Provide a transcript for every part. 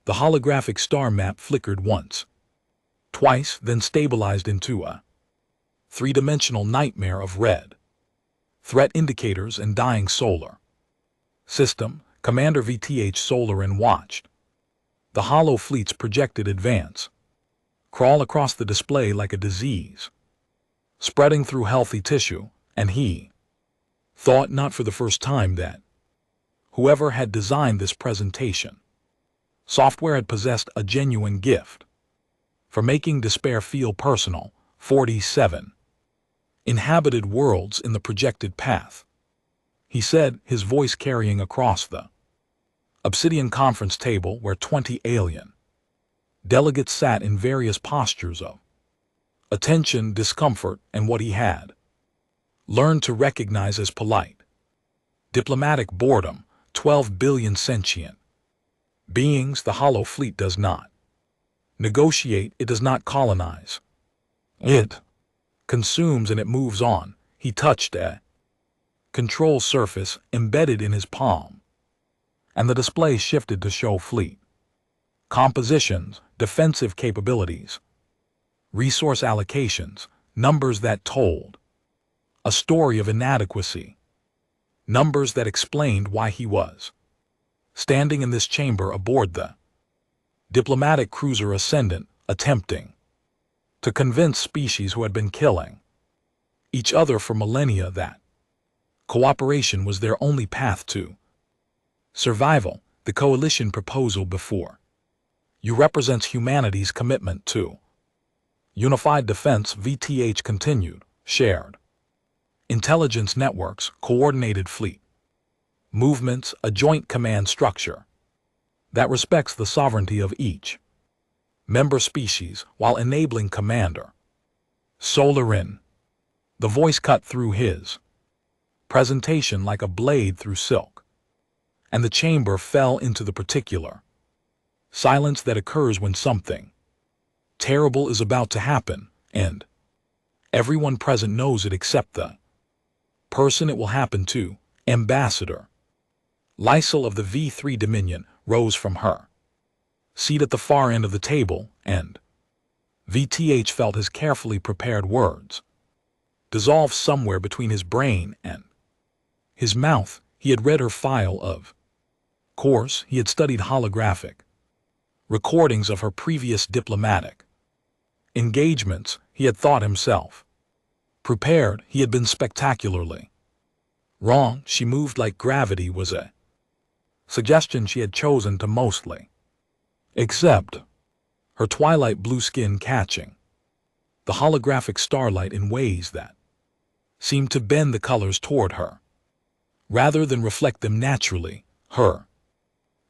The holographic star map flickered once, twice, then stabilized into a three-dimensional nightmare of red. Threat indicators and dying solar. System, Commander VTH Solar and watched the hollow fleet's projected advance crawl across the display like a disease, spreading through healthy tissue, and he thought not for the first time that whoever had designed this presentation software had possessed a genuine gift for making despair feel personal. 47 inhabited worlds in the projected path, he said, his voice carrying across the obsidian conference table where 20 alien delegates sat in various postures of attention, discomfort, and what he had learned to recognize as polite, diplomatic boredom. 12 billion sentient beings. The hollow fleet does not negotiate, it does not colonize. It consumes and it moves on. He touched a control surface embedded in his palm, and the display shifted to show fleet compositions, defensive capabilities, resource allocations, numbers that told a story of inadequacy, numbers that explained why he was standing in this chamber aboard the diplomatic cruiser Ascendant, attempting to convince species who had been killing each other for millennia that cooperation was their only path to survival. The coalition proposal before you represents humanity's commitment to unified defense. VTH continued. Shared intelligence networks, coordinated fleet movements, a joint command structure that respects the sovereignty of each member species while enabling Commander Solar in. The voice cut through his presentation like a blade through silk, and the chamber fell into the particular silence that occurs when something terrible is about to happen, and everyone present knows it except the person it will happen to. Ambassador Lysel of the V3 Dominion rose from her seat at the far end of the table, and VTH felt his carefully prepared words dissolve somewhere between his brain and his mouth. He had read her file of course, he had studied holographic recordings of her previous diplomatic engagements. He had thought himself prepared. He had been spectacularly wrong. She moved like gravity was a suggestion she had chosen to mostly accept, her twilight blue skin catching the holographic starlight in ways that seemed to bend the colors toward her rather than reflect them naturally. Her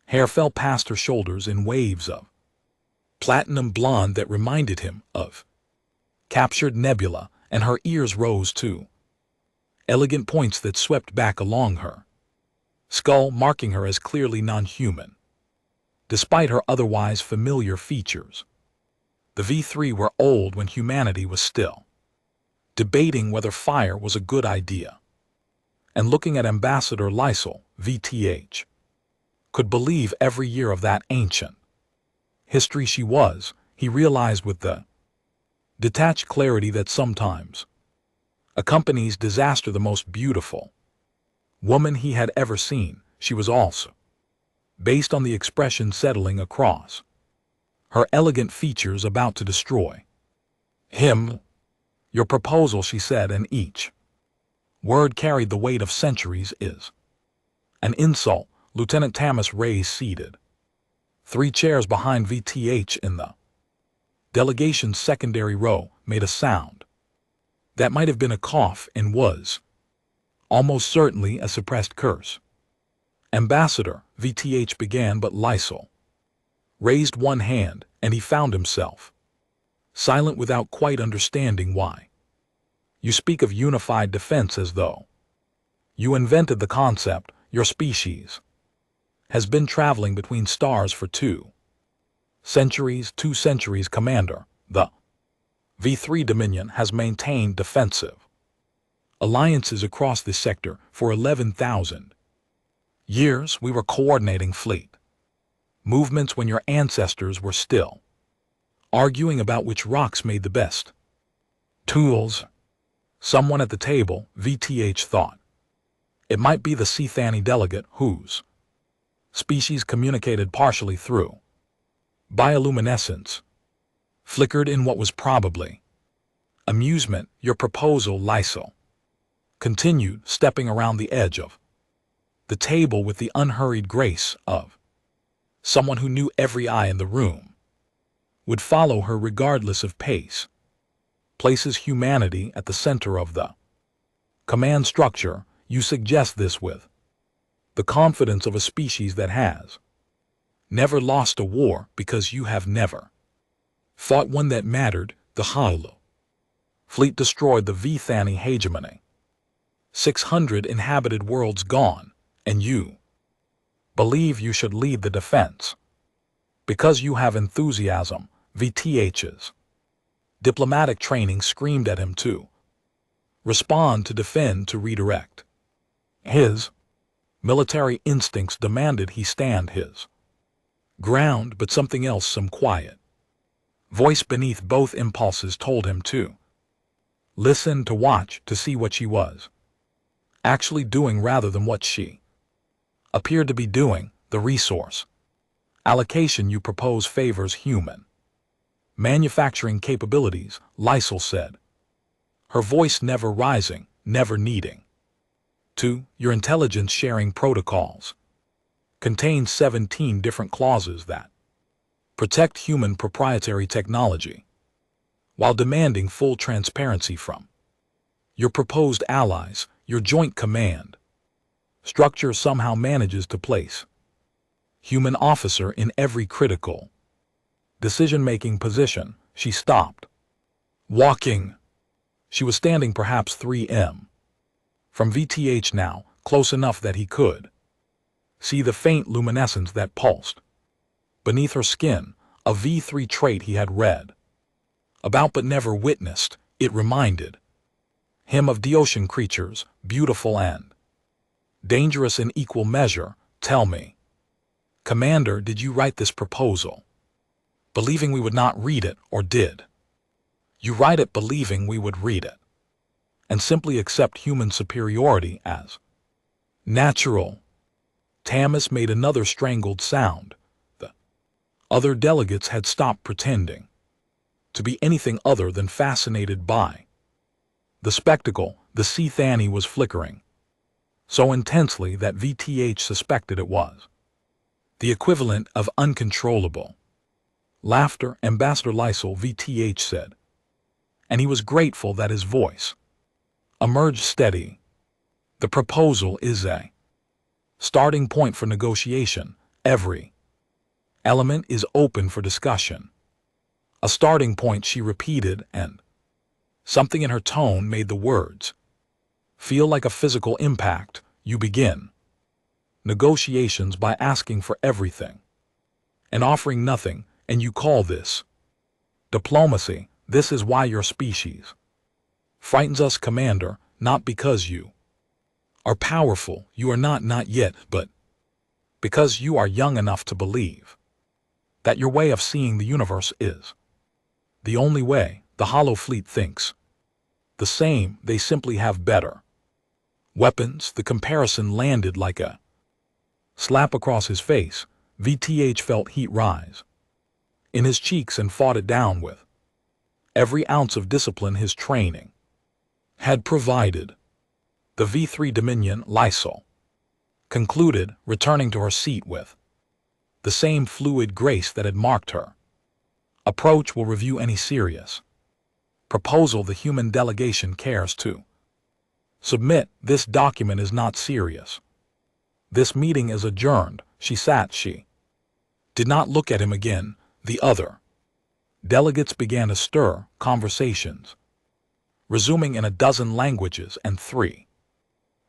hair fell past her shoulders in waves of platinum blonde that reminded him of captured nebula, and her ears rose to elegant points that swept back along her skull, marking her as clearly non-human, despite her otherwise familiar features. The V3 were old when humanity was still debating whether fire was a good idea, and looking at Ambassador Lysel, VTH could believe every year of that ancient history she was, he realized with the detached clarity that sometimes accompanies disaster, the most beautiful woman he had ever seen. She was also based on the expression settling across her elegant features, about to destroy him. Your proposal, she said, and each word carried the weight of centuries, is an insult. Lieutenant Tamas Reyes, seated 3 chairs behind VTH in the delegation's secondary row, made a sound that might have been a cough and was almost certainly a suppressed curse. Ambassador, VTH began, but Lysel raised one hand, and he found himself silent without quite understanding why. You speak of unified defense as though you invented the concept. Your species has been traveling between stars for 2 centuries. 2 centuries, Commander. The V3 Dominion has maintained defensive alliances across this sector for 11,000 years. We were coordinating fleet movements when your ancestors were still, arguing about which rocks made the best tools. Someone at the table, VTH thought. It might be the Sea delegate whose species communicated partially through bioluminescence, flickered in what was probably amusement. Your proposal, Lysol continued, stepping around the edge of the table with the unhurried grace of someone who knew every eye in the room would follow her regardless of pace. Places humanity at the center of the command structure. You suggest this with the confidence of a species that has never lost a war because you have never fought one that mattered. The Holo fleet destroyed the Vthani hegemony. 600 inhabited worlds gone, and you believe you should lead the defense because you have enthusiasm. VTH's diplomatic training screamed at him to respond, to defend, to redirect. His military instincts demanded he stand his ground, but something else, some quiet voice beneath both impulses, told him to listen, to watch, to see what she was actually doing rather than what she appeared to be doing. The resource allocation you propose favors human manufacturing capabilities, Lysol said, her voice never rising, never needing to. Your intelligence sharing protocols contain 17 different clauses that protect human proprietary technology while demanding full transparency from your proposed allies. Your joint command structure somehow manages to place human officer in every critical decision-making position. She stopped walking. She was standing perhaps 3 m from VTH now, close enough that he could see the faint luminescence that pulsed beneath her skin, a V3 trait he had read about but never witnessed. It reminded him of the ocean creatures, beautiful and dangerous in equal measure. Tell me, Commander, did you write this proposal believing we would not read it, or did you write it believing we would read it and simply accept human superiority as natural? Tamas made another strangled sound. The other delegates had stopped pretending to be anything other than fascinated by the spectacle. The Sea was flickering so intensely that VTH suspected it was the equivalent of uncontrollable laughter. Ambassador Lysol, VTH said, and he was grateful that his voice emerged steady. The proposal is a starting point for negotiation. Every element is open for discussion. A starting point, she repeated, and something in her tone made the words feel like a physical impact. You begin negotiations by asking for everything and offering nothing, and you call this diplomacy. This is why your species frightens us, Commander, not because you are powerful, you are not yet, but because you are young enough to believe that your way of seeing the universe is the only way. The Hollow Fleet thinks the same, they simply have better weapons. The comparison landed like a slap across his face. VTH felt heat rise in his cheeks and fought it down with every ounce of discipline his training had provided. The V3 Dominion, Lysol concluded, returning to her seat with the same fluid grace that had marked her approach, will review any serious proposal the human delegation cares to submit. This document is not serious. This meeting is adjourned. She did not look at him again. The other delegates began to stir, conversations resuming in a dozen languages and 3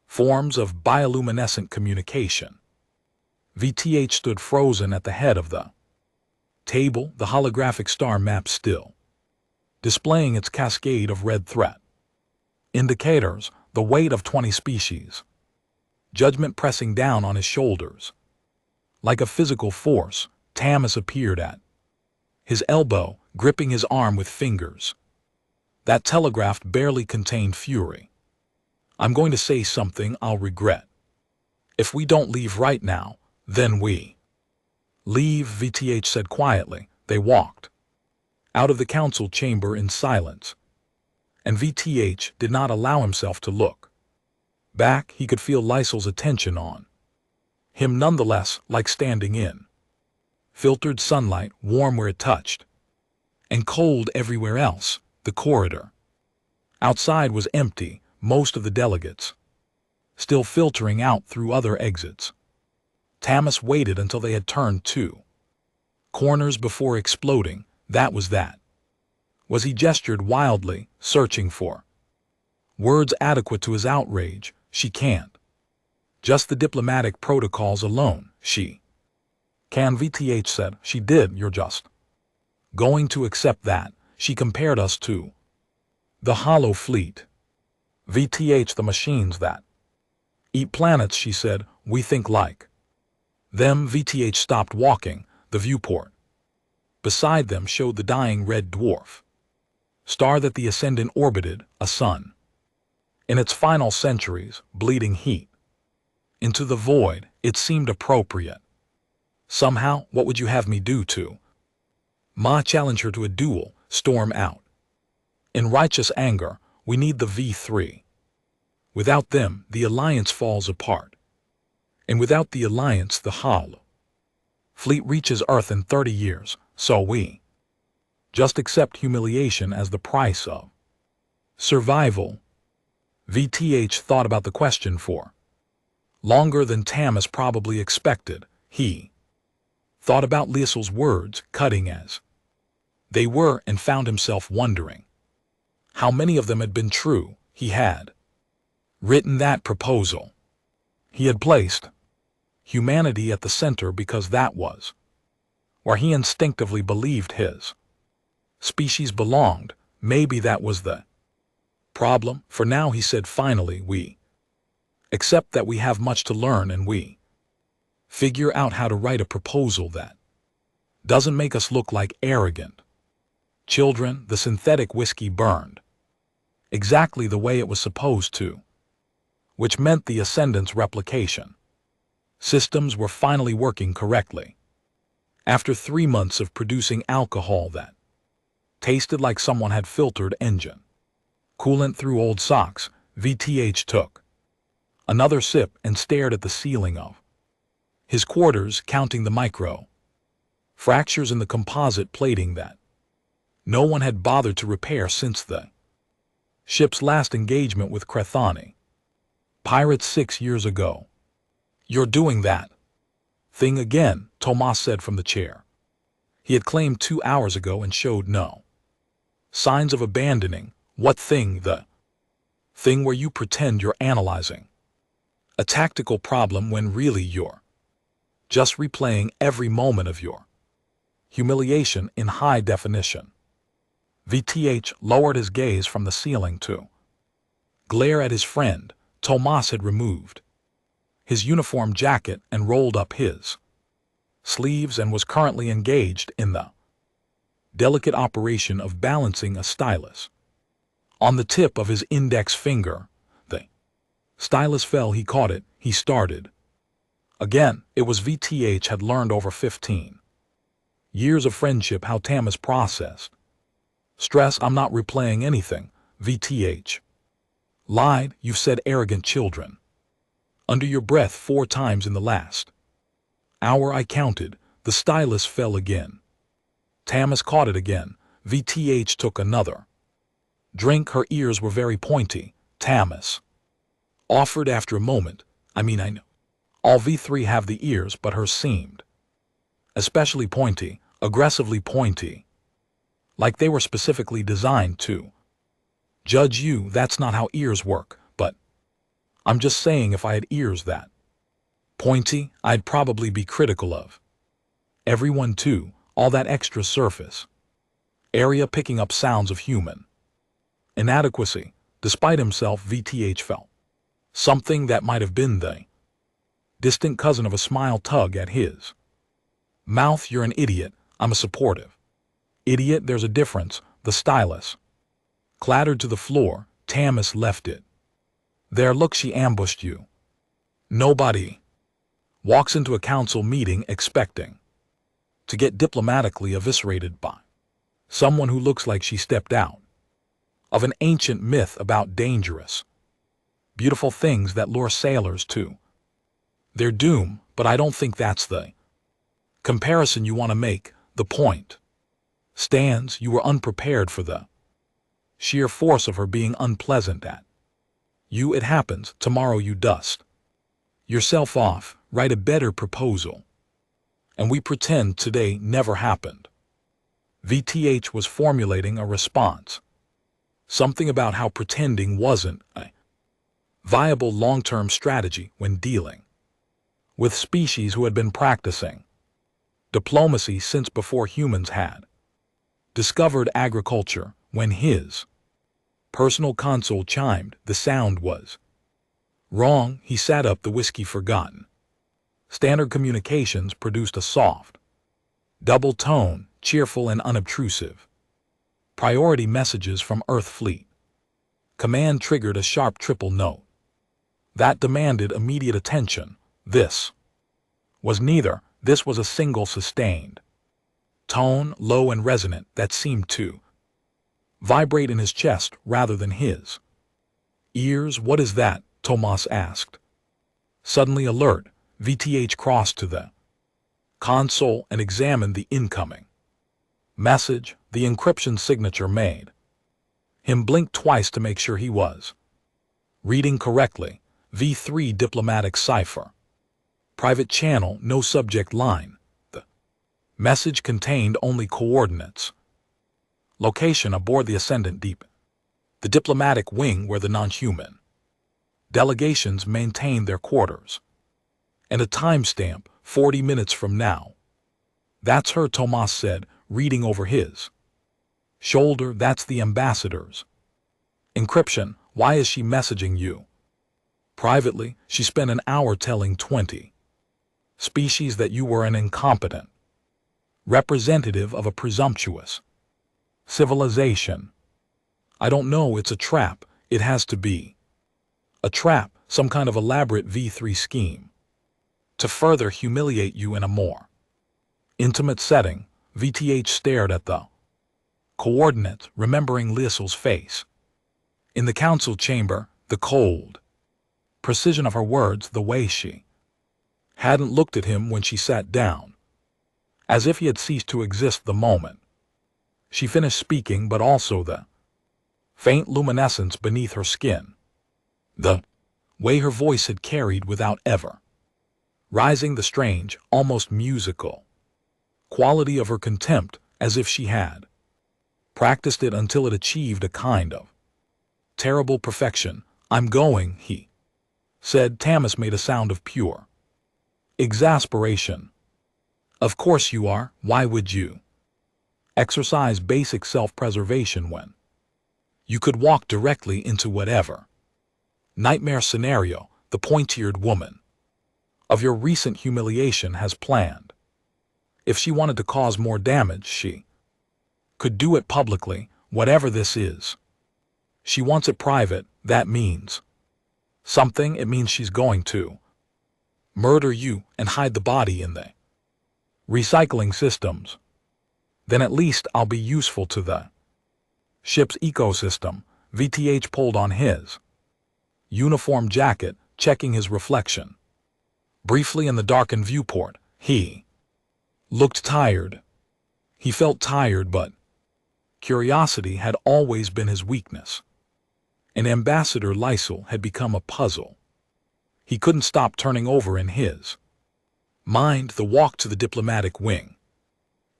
forms of bioluminescent communication. VTH stood frozen at the head of the table, the holographic star map still displaying its cascade of red threat indicators, the weight of 20 species, judgment pressing down on his shoulders like a physical force. Tamas appeared at his elbow, gripping his arm with fingers. That telegraph barely contained fury. I'm going to say something I'll regret. If we don't leave right now, then we leave, VTH said quietly. They walked out of the council chamber in silence, and VTH did not allow himself to look back. He could feel Lysol's attention on him nonetheless, like standing in filtered sunlight, warm where it touched, and cold everywhere else. The corridor outside was empty, most of the delegates still filtering out through other exits. Tamas waited until they had turned two corners before exploding. That was that. Was he gestured wildly, searching for words adequate to his outrage. She can't. Just the diplomatic protocols alone, she can, VTH said. She did. You're just going to accept that. She compared us to the Hollow Fleet. VTH, the machines that eat planets, she said. We think like them. VTH stopped walking. The viewport beside them showed the dying red dwarf star that the Ascendant orbited, a sun in its final centuries, bleeding heat into the void. It seemed appropriate. Somehow, what would you have me do to Ma challenge her to a duel, storm out in righteous anger? We need the V3. Without them, the Alliance falls apart. And without the Alliance, the Hollow Fleet reaches Earth in 30 years, so we just accept humiliation as the price of survival. VTH thought about the question for longer than Tamas probably expected. He thought about Lysol's words, cutting as they were, and found himself wondering how many of them had been true. He had written that proposal. He had placed humanity at the center because that was where he instinctively believed his species belonged. Maybe that was the problem. For now, he said finally, we accept that we have much to learn, and we figure out how to write a proposal that doesn't make us look like arrogant children. The synthetic whiskey burned exactly the way it was supposed to, which meant the Ascendant's replication systems were finally working correctly. After 3 months of producing alcohol that tasted like someone had filtered engine coolant through old socks, VTH took another sip and stared at the ceiling of his quarters, counting the micro fractures in the composite plating that no one had bothered to repair since the ship's last engagement with Crethani pirates 6 years ago. You're doing that thing again, Tomas said from the chair. He had claimed 2 hours ago and showed no signs of abandoning. What thing? The thing where you pretend you're analyzing a tactical problem when really you're just replaying every moment of your humiliation in high definition. VTH lowered his gaze from the ceiling to glare at his friend. Tomas had removed his uniform jacket and rolled up his sleeves and was currently engaged in the delicate operation of balancing a stylus on the tip of his index finger. The stylus fell. He caught it. He started again. It was VTH had learned over 15 years of friendship how Tamas processed stress. I'm not replaying anything, VTH lied. You've said arrogant children under your breath 4 times in the last hour. I counted. The stylus fell again. Tamas caught it again. VTH took another drink. Her ears were very pointy. Tamas offered after a moment. I know all V3 have the ears, but hers seemed especially pointy, aggressively pointy, like they were specifically designed to judge you. That's not how ears work, but I'm just saying if I had ears that pointy, I'd probably be critical of everyone too. All that extra surface area picking up sounds of human inadequacy. Despite himself, VTH felt something that might have been the distant cousin of a smile tug at his Mouth, you're an idiot. I'm a supportive. Idiot, there's a difference. The stylus. Clattered to the floor, Tamis left it. There, look, she ambushed you. Nobody walks into a council meeting expecting to get diplomatically eviscerated by someone who looks like she stepped out of an ancient myth about dangerous, beautiful things that lure sailors to their doom, but I don't think that's the comparison you want to make. The point stands, you were unprepared for the sheer force of her being unpleasant at you. It happens. Tomorrow you dust yourself off, write a better proposal, and we pretend today never happened. VTH was formulating a response. Something about how pretending wasn't a viable long-term strategy when dealing with species who had been practicing diplomacy since before humans had discovered agriculture. When his personal console chimed, the sound was wrong. He sat up, the whiskey forgotten. Standard Communications produced a soft, double tone, cheerful and unobtrusive. Priority messages from Earth Fleet. Command triggered a sharp triple note that demanded immediate attention. This was neither. This was a single sustained tone, low and resonant, that seemed to vibrate in his chest rather than his ears. What is that? Tomas asked. Suddenly alert, VTH crossed to the console and examined the incoming message. The encryption signature made him blink twice to make sure he was reading correctly. V3 diplomatic cipher. Private channel, no subject line. The message contained only coordinates. Location aboard the Ascendant Deep, the diplomatic wing where the non-human delegations maintained their quarters. And a timestamp, 40 minutes from now. That's her, Tomas said, reading over his shoulder. That's the ambassador's encryption. Why is she messaging you privately? She spent an hour telling 20 species that you were an incompetent representative of a presumptuous civilization. I don't know, it's a trap. It has to be a trap, some kind of elaborate V3 scheme to further humiliate you in a more intimate setting. VTH stared at the coordinates, remembering Liesl's face in the council chamber, the cold precision of her words, the way she hadn't looked at him when she sat down, as if he had ceased to exist the moment she finished speaking, but also the faint luminescence beneath her skin, the way her voice had carried without ever rising, the strange, almost musical quality of her contempt, as if she had practiced it until it achieved a kind of terrible perfection. I'm going, he said. Tamis made a sound of pure exasperation. Of course you are. Why would you exercise basic self-preservation when you could walk directly into whatever nightmare scenario the pointy-eared woman of your recent humiliation has planned? If she wanted to cause more damage, she could do it publicly. Whatever this is, she wants it private. That means something. It means she's going to murder you and hide the body in the recycling systems. Then at least I'll be useful to the ship's ecosystem. VTH pulled on his uniform jacket, checking his reflection briefly in the darkened viewport. He looked tired. He felt tired, but curiosity had always been his weakness. And Ambassador Liesl had become a puzzle he couldn't stop turning over in his mind. The walk to the diplomatic wing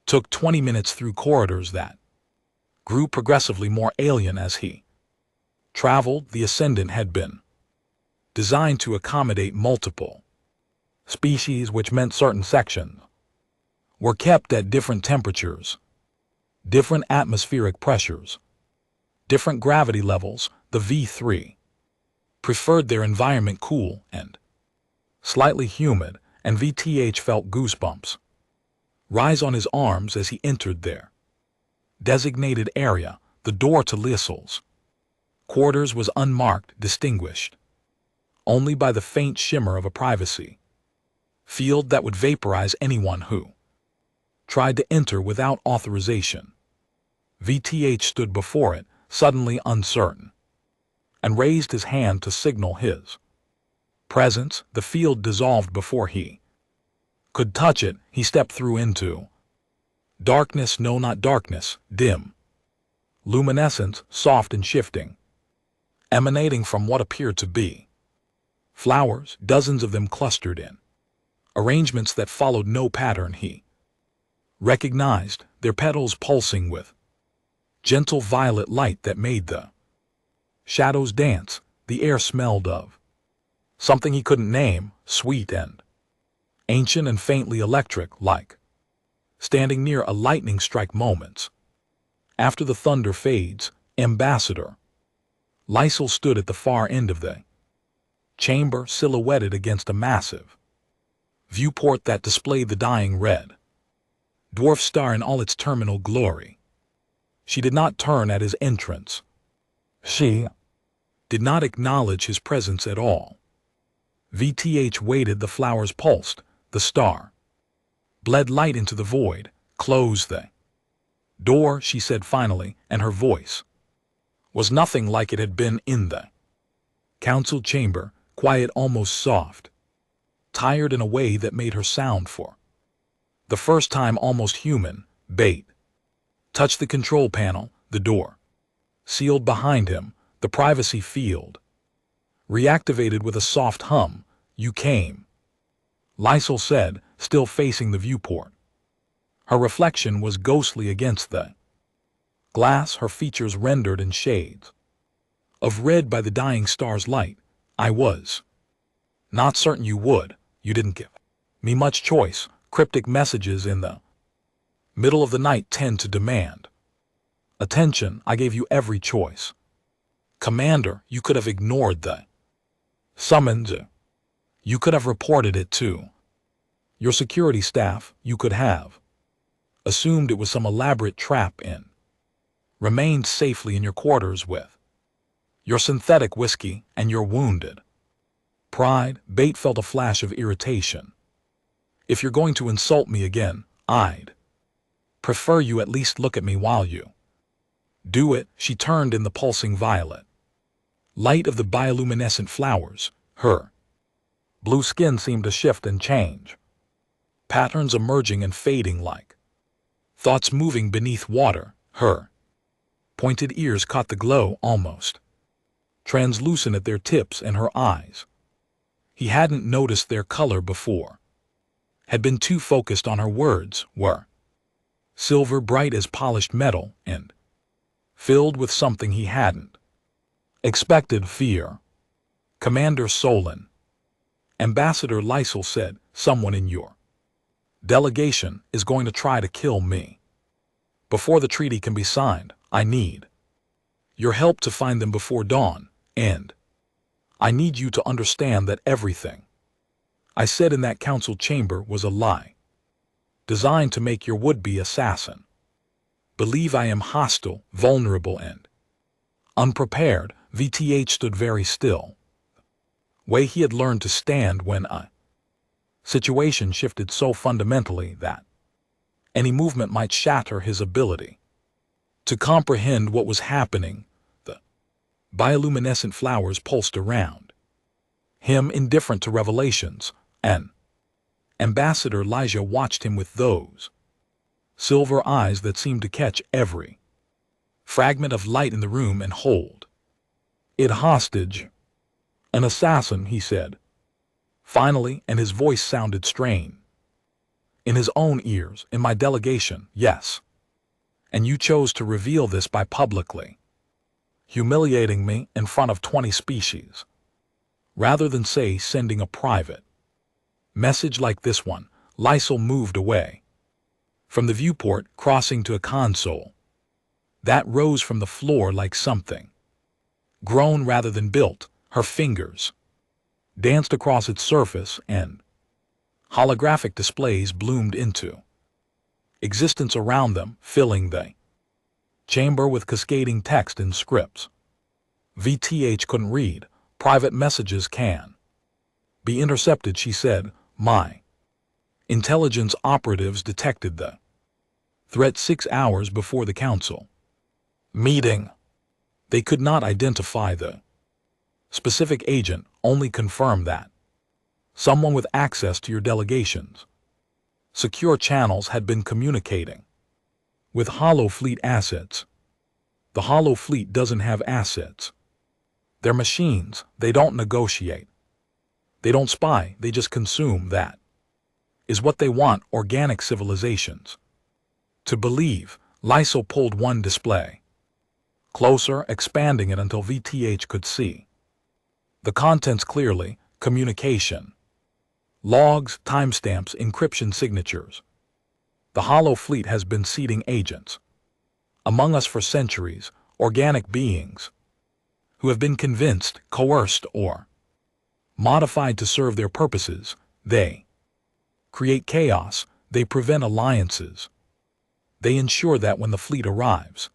took 20 minutes through corridors that grew progressively more alien as he traveled. The Ascendant had been designed to accommodate multiple species, which meant certain sections were kept at different temperatures, different atmospheric pressures, different gravity levels. The V3 preferred their environment cool and slightly humid, and VTH felt goosebumps rise on his arms as he entered their designated area, the door to Liesl's quarters was unmarked, distinguished only by the faint shimmer of a privacy field that would vaporize anyone who tried to enter without authorization. VTH stood before it, suddenly uncertain, and raised his hand to signal his presence. The field dissolved before he could touch it. He stepped through into darkness, no, not darkness, dim luminescence, soft and shifting, emanating from what appeared to be flowers, dozens of them clustered in arrangements that followed no pattern. He recognized their petals pulsing with gentle violet light that made the shadows dance. The air smelled of something he couldn't name, sweet and ancient and faintly electric, like standing near a lightning strike moments after the thunder fades. Ambassador Lysel stood at the far end of the chamber, silhouetted against a massive viewport that displayed the dying red dwarf star in all its terminal glory. She did not turn at his entrance. She did not acknowledge his presence at all. VTH waited. The flowers pulsed. The star bled light into the void. Close the door, she said finally, and her voice was nothing like it had been in the council chamber, quiet, almost soft, tired in a way that made her sound for the first time almost human. Bait touched the control panel. The door sealed behind him. The privacy field reactivated with a soft hum. You came, Lysel said, still facing the viewport. Her reflection was ghostly against the glass, her features rendered in shades of red by the dying star's light. I was not certain you would. You didn't give me much choice. Cryptic messages in the middle of the night tend to demand attention. I gave you every choice. Commander, you could have ignored the summons. You could have reported it to your security staff. You could have assumed it was some elaborate trap and remained safely in your quarters with your synthetic whiskey and your wounded pride. Bait felt a flash of irritation. If you're going to insult me again, I'd prefer you at least look at me while you do it. She turned in the pulsing violet light of the bioluminescent flowers. Her blue skin seemed to shift and change, patterns emerging and fading like thoughts moving beneath water. Her pointed ears caught the glow, almost translucent at their tips, and her eyes, he hadn't noticed their color before, had been too focused on her words, were silver, bright as polished metal, and filled with something he hadn't expected. Fear. Commander Solon, Ambassador Lysel said, someone in your delegation is going to try to kill me. Before the treaty can be signed, I need your help to find them before dawn, and I need you to understand that everything I said in that council chamber was a lie, designed to make your would-be assassin believe I am hostile, vulnerable, and unprepared. VTH stood very still, way he had learned to stand when a situation shifted so fundamentally that any movement might shatter his ability to comprehend what was happening. The bioluminescent flowers pulsed around him, indifferent to revelations, and Ambassador Elijah watched him with those silver eyes that seemed to catch every fragment of light in the room and hold it hostage. An assassin, he said, finally, and his voice sounded strained. In his own ears, in my delegation, yes. And you chose to reveal this by publicly humiliating me in front of 20 species, rather than, say, sending a private message like this one. Lysel moved away from the viewport, crossing to a console that rose from the floor like something grown rather than built. Her fingers danced across its surface, and holographic displays bloomed into existence around them, filling the chamber with cascading text and scripts. VTH couldn't read. Private messages can be intercepted, she said. My intelligence operatives detected the threat 6 hours before the council meeting. They could not identify the specific agent, only confirm that someone with access to your delegation's secure channels had been communicating with Hollow Fleet assets. The Hollow Fleet doesn't have assets. They're machines. They don't negotiate. They don't spy. They just consume. That is what they want, organic civilizations to believe. Lysol pulled one display closer, expanding it until VTH could see the contents clearly. Communication logs, timestamps, encryption signatures. The Hollow Fleet has been seeding agents among us for centuries, organic beings who have been convinced, coerced, or modified to serve their purposes. They create chaos. They prevent alliances. They ensure that when the fleet arrives,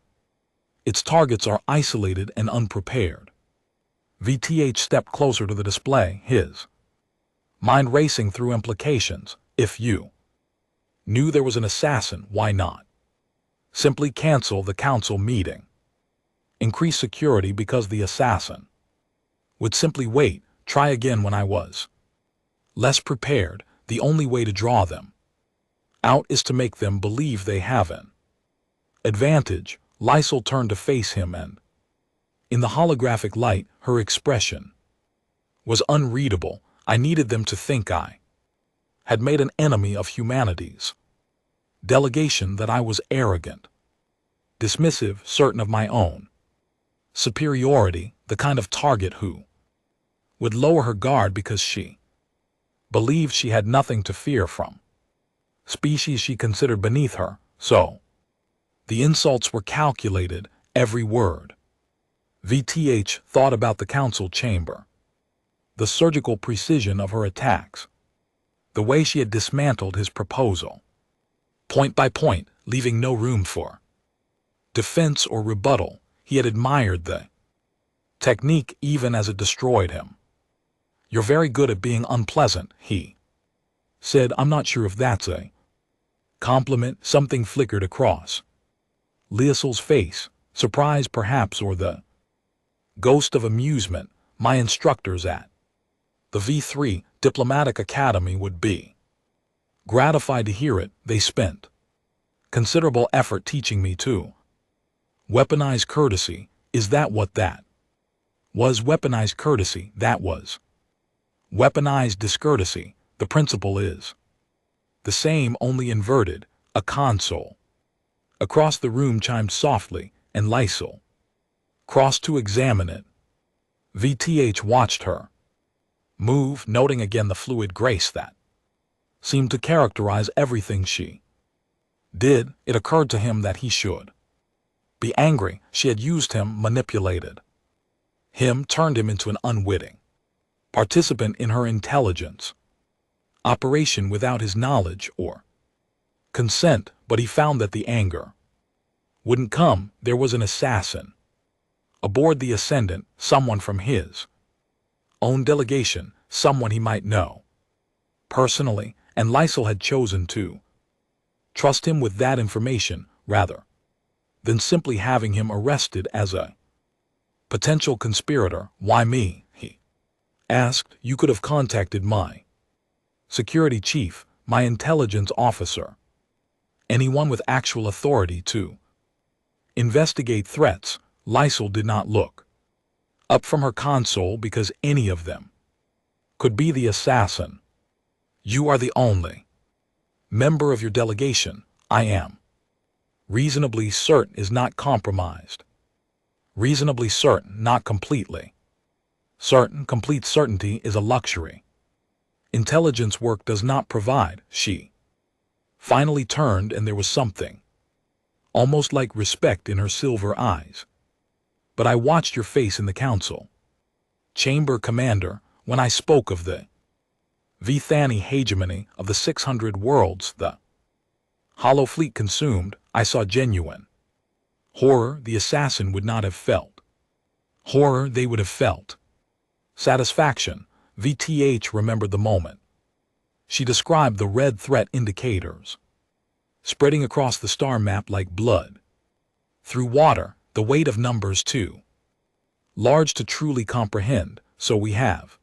its targets are isolated and unprepared. VTH stepped closer to the display, his mind racing through implications. If you knew there was an assassin, why not simply cancel the council meeting? Increase security because the assassin would simply wait. Try again when I was less prepared. The only way to draw them out is to make them believe they have an advantage. Lysol turned to face him, and in the holographic light, her expression was unreadable. I needed them to think I had made an enemy of humanity's delegation, that I was arrogant, dismissive, certain of my own superiority, the kind of target who would lower her guard because she believed she had nothing to fear from species she considered beneath her. So the insults were calculated, every word. VTH thought about the council chamber, the surgical precision of her attacks, the way she had dismantled his proposal, point by point, leaving no room for defense or rebuttal. He had admired the technique even as it destroyed him. You're very good at being unpleasant, he said. I'm not sure if that's a compliment. Something flickered across Lysol's face, surprise perhaps, or the ghost of amusement. My instructors at the V3 Diplomatic Academy would be gratified to hear it. They spent considerable effort teaching me to weaponize courtesy. Is that what that was? Weaponized courtesy, that was weaponized discourtesy. The principle is the same, only inverted. A console across the room chimed softly, and Lysol crossed to examine it. VTH watched her move, noting again the fluid grace that seemed to characterize everything she did. It occurred to him that he should be angry. She had used him, manipulated him, turned him into an unwitting participant in her intelligence operation without his knowledge or consent. But he found that the anger wouldn't come. There was an assassin aboard the Ascendant, someone from his own delegation, someone he might know personally, and Lysol had chosen to trust him with that information rather than simply having him arrested as a potential conspirator. Why me? He asked. You could have contacted my security chief, my intelligence officer, anyone with actual authority to investigate threats. Lysol did not look up from her console because any of them could be the assassin. You are the only member of your delegation. I am reasonably certain is not compromised. Reasonably certain, not completely certain. Complete certainty is a luxury intelligence work does not provide. She finally turned, and there was something almost like respect in her silver eyes. But I watched your face in the council chamber, Commander, when I spoke of the Vithani hegemony of the 600 worlds, the Hollow fleet consumed, I saw genuine horror the assassin would not have felt. Horror they would have felt. Satisfaction, VTH remembered the moment. She described the red threat indicators, spreading across the star map like blood. Through water, the weight of numbers too large to truly comprehend, so we have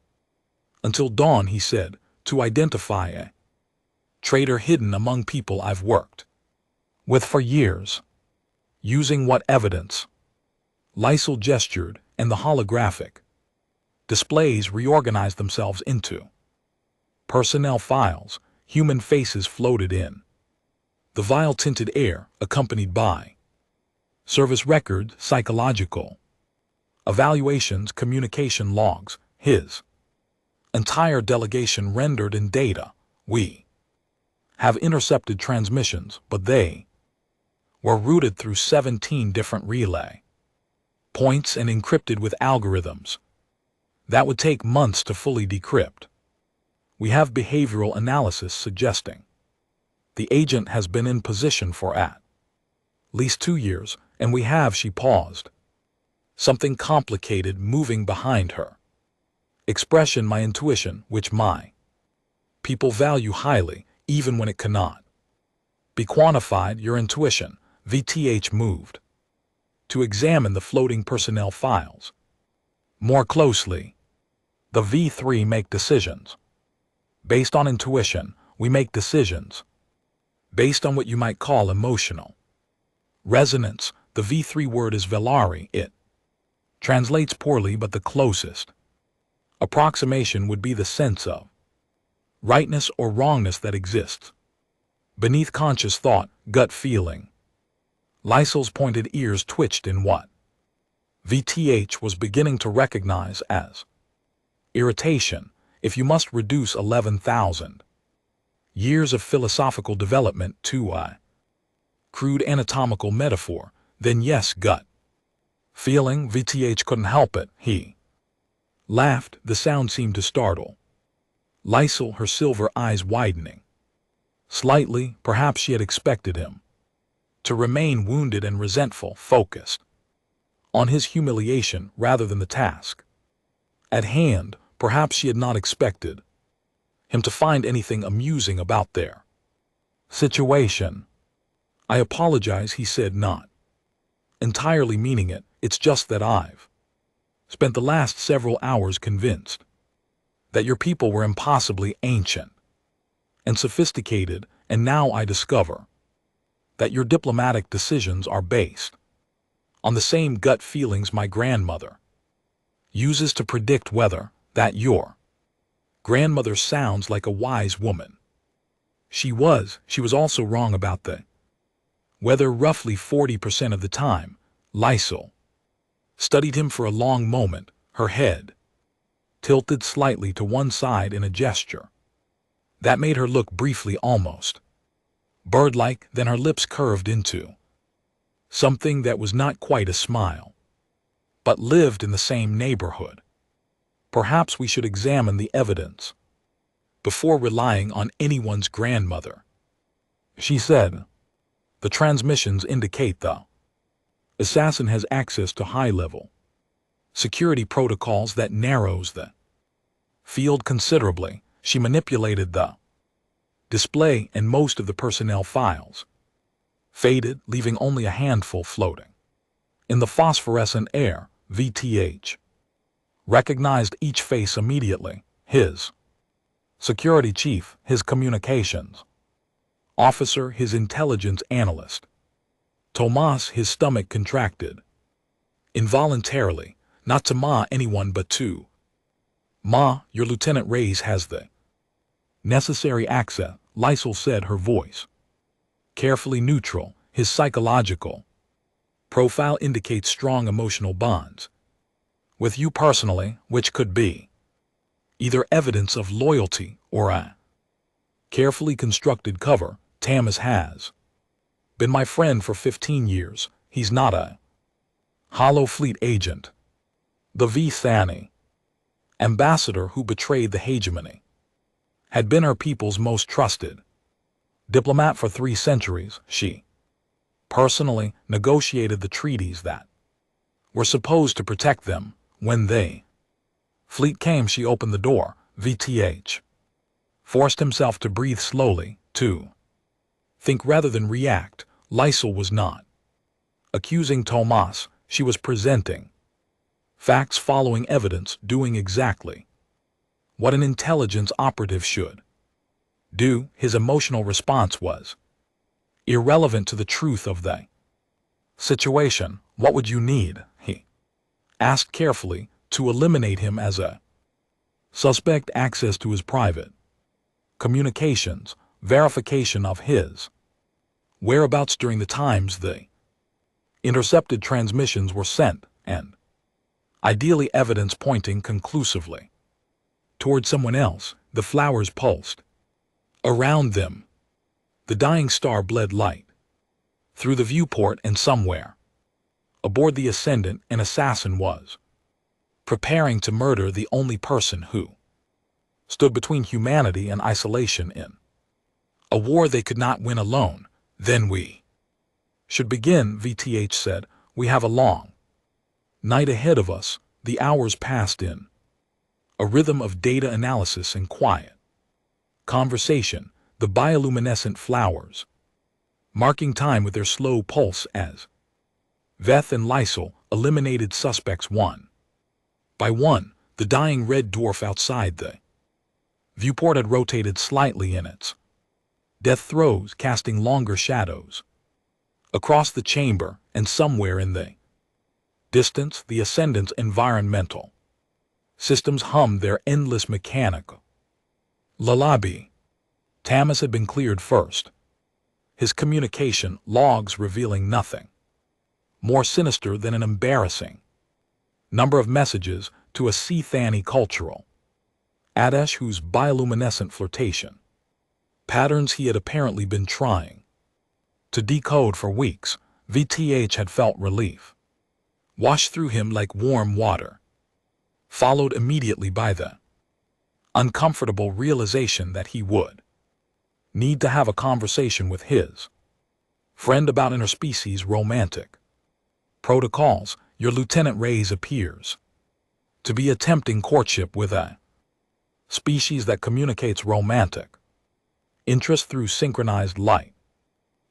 until dawn, he said, to identify a traitor hidden among people I've worked with for years. Using what evidence? Lysol gestured, and the holographic displays reorganized themselves into personnel files. Human faces floated in the vile-tinted air, accompanied by service records, psychological evaluations, communication logs. His entire delegation rendered in data. We have intercepted transmissions, but they were routed through 17 different relay points and encrypted with algorithms that would take months to fully decrypt. We have behavioral analysis suggesting the agent has been in position for at least 2 years, and we have, she paused, something complicated moving behind her expression, my intuition, which my people value highly, even when it cannot be quantified. Your intuition. VTH moved to examine the floating personnel files more closely. The V3 make decisions based on intuition. We make decisions based on what you might call emotional resonance. The V3 word is velari. It translates poorly, but the closest approximation would be the sense of rightness or wrongness that exists beneath conscious thought, gut feeling. Lysol's pointed ears twitched in what VTH was beginning to recognize as irritation. If you must reduce 11,000 years of philosophical development to a crude anatomical metaphor, then yes, gut feeling. VTH couldn't help it. He laughed. The sound seemed to startle Lysol, her silver eyes widening slightly. Perhaps she had expected him to remain wounded and resentful, focused on his humiliation rather than the task at hand. Perhaps she had not expected him to find anything amusing about their situation. I apologize, he said, not entirely meaning it. It's just that I've spent the last several hours convinced that your people were impossibly ancient and sophisticated, and now I discover that your diplomatic decisions are based on the same gut feelings my grandmother uses to predict weather. That your grandmother sounds like a wise woman. She was also wrong about the weather roughly 40% of the time. Lysol studied him for a long moment, her head tilted slightly to one side in a gesture that made her look briefly almost bird-like. Then her lips curved into something that was not quite a smile, but lived in the same neighborhood. Perhaps we should examine the evidence before relying on anyone's grandmother, she said. The transmissions indicate the assassin has access to high-level security protocols that narrows the field considerably. She manipulated the display, and most of the personnel files faded, leaving only a handful floating in the phosphorescent air. VTH recognized each face immediately. His security chief, his communications officer, his intelligence analyst. Tomas, his stomach contracted involuntarily, not to Ma anyone but to Ma. Your Lieutenant Reyes has the necessary access, Lysol said, her voice carefully neutral. His psychological profile indicates strong emotional bonds with you personally, which could be either evidence of loyalty or a carefully constructed cover. Tamas has been my friend for 15 years. He's not a Hollow Fleet agent. The V-Thani ambassador who betrayed the hegemony had been our people's most trusted Diplomat for 3 centuries, she personally negotiated the treaties that were supposed to protect them. When they fleet came, she opened the door. VTH forced himself to breathe slowly, to think rather than react. Lysol was not accusing Tomas, she was presenting facts, following evidence, doing exactly what an intelligence operative should do. His emotional response was irrelevant to the truth of the situation. What would you need, he asked carefully, to eliminate him as a suspect? Access to his private communications, verification of his whereabouts during the times the intercepted transmissions were sent, and ideally evidence pointing conclusively toward someone else. The flowers pulsed around them. The dying star bled light through the viewport, and somewhere aboard the Ascendant an assassin was preparing to murder the only person who stood between humanity and isolation in a war they could not win alone. Then we should begin, VTH said. We have a long night ahead of us. The hours passed in a rhythm of data analysis and quiet conversation, the bioluminescent flowers marking time with their slow pulse as Veth and Lysol eliminated suspects one by one. The dying red dwarf outside the viewport had rotated slightly in its death throes, casting longer shadows across the chamber, and somewhere in the distance the Ascendant's environmental systems hummed their endless mechanical lullaby. Tamas had been cleared first, his communication logs revealing nothing more sinister than an embarrassing number of messages to a Sea-Thani cultural Adesh whose bioluminescent flirtation patterns he had apparently been trying to decode for weeks. VTH had felt relief wash through him like warm water, followed immediately by the uncomfortable realization that he would need to have a conversation with his friend about interspecies romantic protocols. Your Lieutenant Reyes appears to be attempting courtship with a species that communicates romantic interest through synchronized light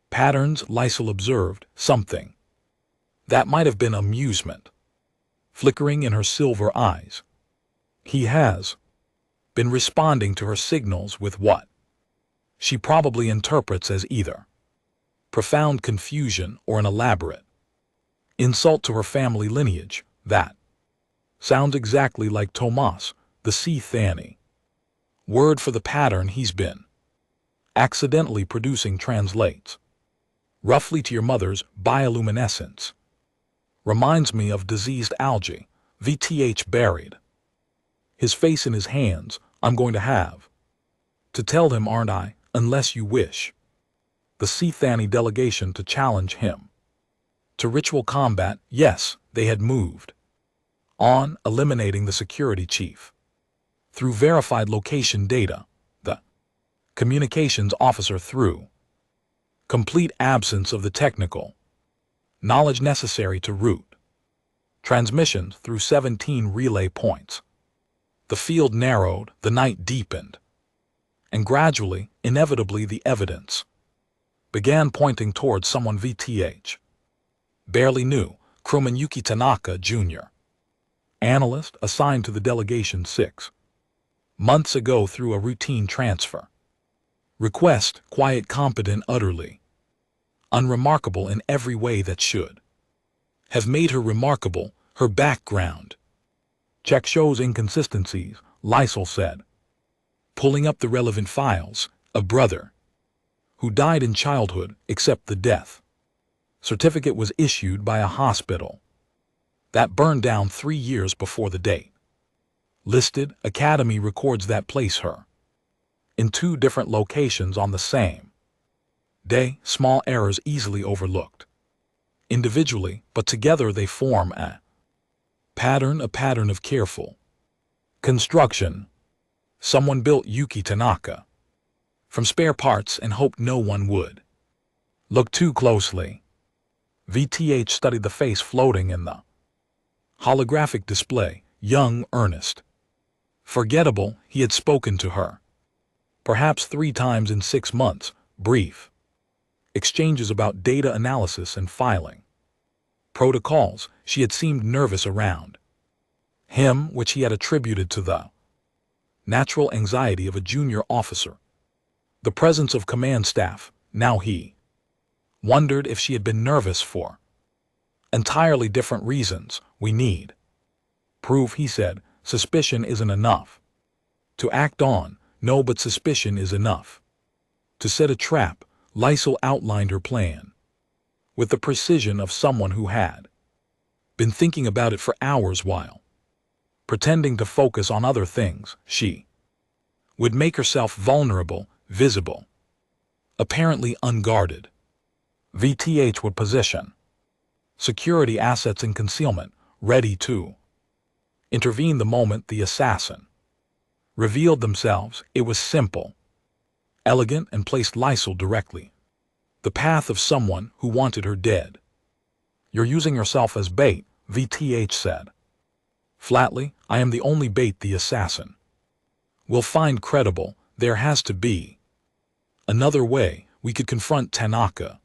patterns. Lysol observed something that might have been amusement flickering in her silver eyes. He has been responding to her signals with what she probably interprets as either profound confusion or an elaborate insult to her family lineage. That sounds exactly like Tomas, the Sea-Thani word for the pattern he's been accidentally producing. Translates roughly to your mother's bioluminescence. Reminds me of diseased algae. VTH buried his face in his hands. I'm going to have to tell him, aren't I, unless you wish the Sea-Thani delegation to challenge him to ritual combat. Yes, they had moved on, eliminating the security chief through verified location data, the communications officer through complete absence of the technical knowledge necessary to route transmissions through 17 relay points. The field narrowed, the night deepened, and gradually, inevitably, the evidence began pointing towards someone VTH barely knew. Crewman Yuki Tanaka, Jr., analyst assigned to the delegation 6 months ago through a routine transfer request, quiet, competent, utterly unremarkable in every way that should have made her remarkable. Her background check shows inconsistencies, Lysol said, pulling up the relevant files. A brother who died in childhood, except the death certificate was issued by a hospital that burned down 3 years before the date listed. Academy records that place her in 2 different locations on the same day. Small errors easily overlooked individually, but together they form a pattern of careful construction. Someone built Yuki Tanaka from spare parts and hoped no one would look too closely. VTH studied the face floating in the holographic display, young, earnest. Forgettable, he had spoken to her. Perhaps 3 times in 6 months, brief exchanges about data analysis and filing protocols. She had seemed nervous around him, which he had attributed to the natural anxiety of a junior officer. The presence of command staff. Now he wondered if she had been nervous for entirely different reasons. We need proof, he said. Suspicion isn't enough to act on. No, but suspicion is enough to set a trap. Lysol outlined her plan with the precision of someone who had been thinking about it for hours while pretending to focus on other things. She would make herself vulnerable, visible, apparently unguarded. VTH would position security assets in concealment, ready to intervene the moment the assassin revealed themselves. It was simple, elegant, and placed Lysol directly the path of someone who wanted her dead. You're using yourself as bait, VTH said flatly. I am the only bait the assassin will find credible. There has to be another way. We could confront Tanaka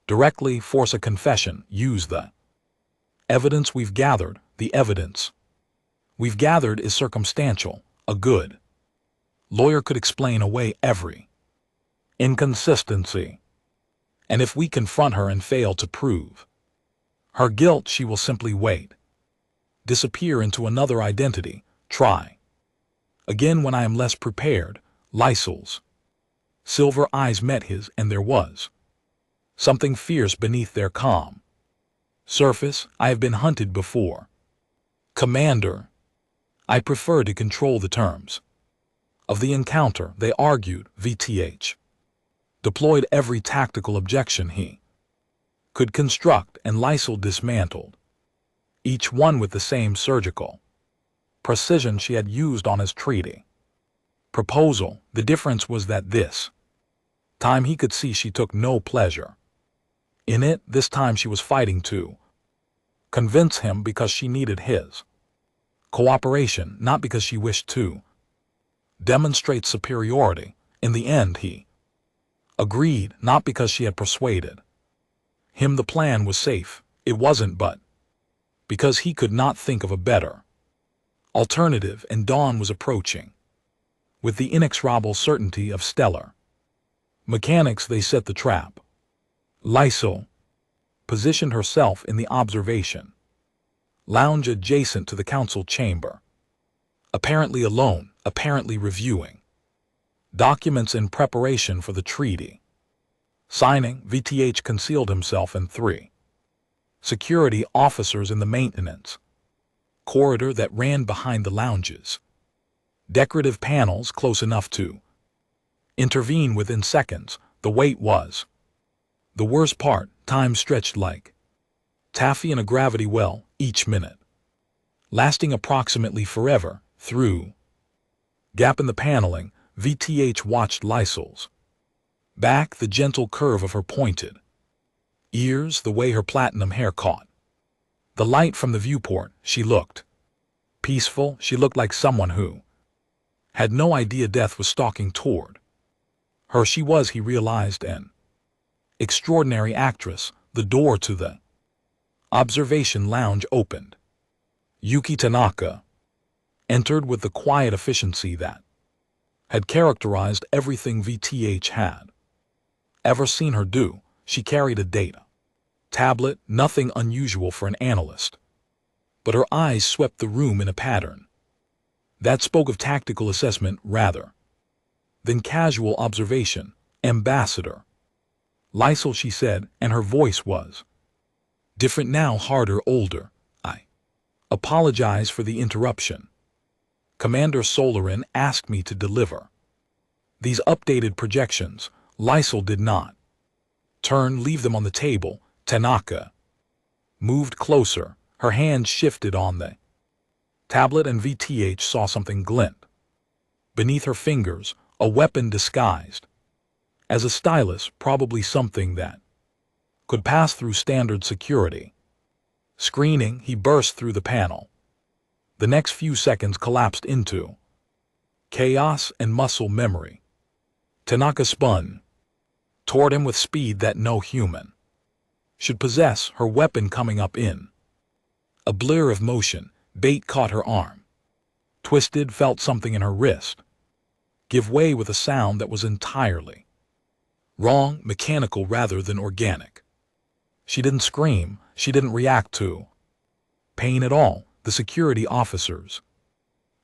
directly, force a confession, use the evidence we've gathered. The evidence we've gathered is circumstantial. A good lawyer could explain away every inconsistency. And if we confront her and fail to prove her guilt, she will simply wait, disappear into another identity, try again when I am less prepared. Lysol's silver eyes met his, and there was something fierce beneath their calm surface. I have been hunted before, Commander. I prefer to control the terms of the encounter, they argued. VTH deployed every tactical objection he could construct, and Lysol dismantled each one with the same surgical precision she had used on his treaty proposal. The difference was that this time he could see she took no pleasure in it. This time she was fighting to convince him because she needed his cooperation, not because she wished to demonstrate superiority. In the end he agreed, not because she had persuaded him the plan was safe. It wasn't, but because he could not think of a better alternative, and dawn was approaching with the inexorable certainty of stellar mechanics. They set the trap. Lysol positioned herself in the observation lounge adjacent to the council chamber, apparently alone, apparently reviewing documents in preparation for the treaty signing. VTH concealed himself and 3 security officers in the maintenance corridor that ran behind the lounges. Decorative panels close enough to intervene within seconds. The wait was the worst part. Time stretched like taffy in a gravity well, each minute lasting approximately forever. Through gap in the paneling, VTH watched Lysol's back, the gentle curve of her pointed ears, the way her platinum hair caught the light from the viewport. She looked peaceful. She looked like someone who had no idea death was stalking toward her. She was, he realized, an extraordinary actress. The door to the observation lounge opened. Yuki Tanaka entered with the quiet efficiency that had characterized everything VTH had ever seen her do. She carried a data tablet, nothing unusual for an analyst, but her eyes swept the room in a pattern that spoke of tactical assessment rather than casual observation. Ambassador Lysol, she said, and her voice was different now, harder, older. I apologize for the interruption. Commander Solarin asked me to deliver these updated projections. Lysol did not turn, leave them on the table. Tanaka moved closer. Her hand shifted on the tablet, and VTH saw something glint beneath her fingers, A weapon disguised as a stylus, probably something that could pass through standard security. Screening, he burst through the panel. The next few seconds collapsed into chaos and muscle memory. Tanaka spun toward him with speed that no human should possess, her weapon coming up in a blur of motion. Bait caught her arm, twisted, felt something in her wrist give way with a sound that was entirely wrong, mechanical rather than organic. She didn't scream, she didn't react to pain at all. The security officers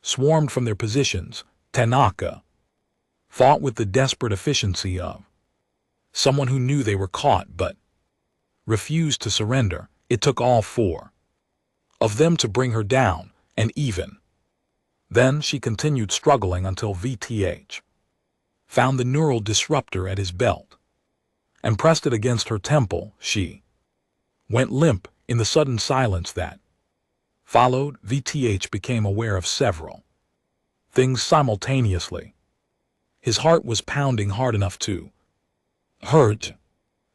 swarmed from their positions. Tanaka fought with the desperate efficiency of someone who knew they were caught but refused to surrender. It took all four of them to bring her down, and even then she continued struggling until VTH found the neural disruptor at his belt and pressed it against her temple. She went limp. In the sudden silence that followed, VTH became aware of several things simultaneously. His heart was pounding hard enough to hurt.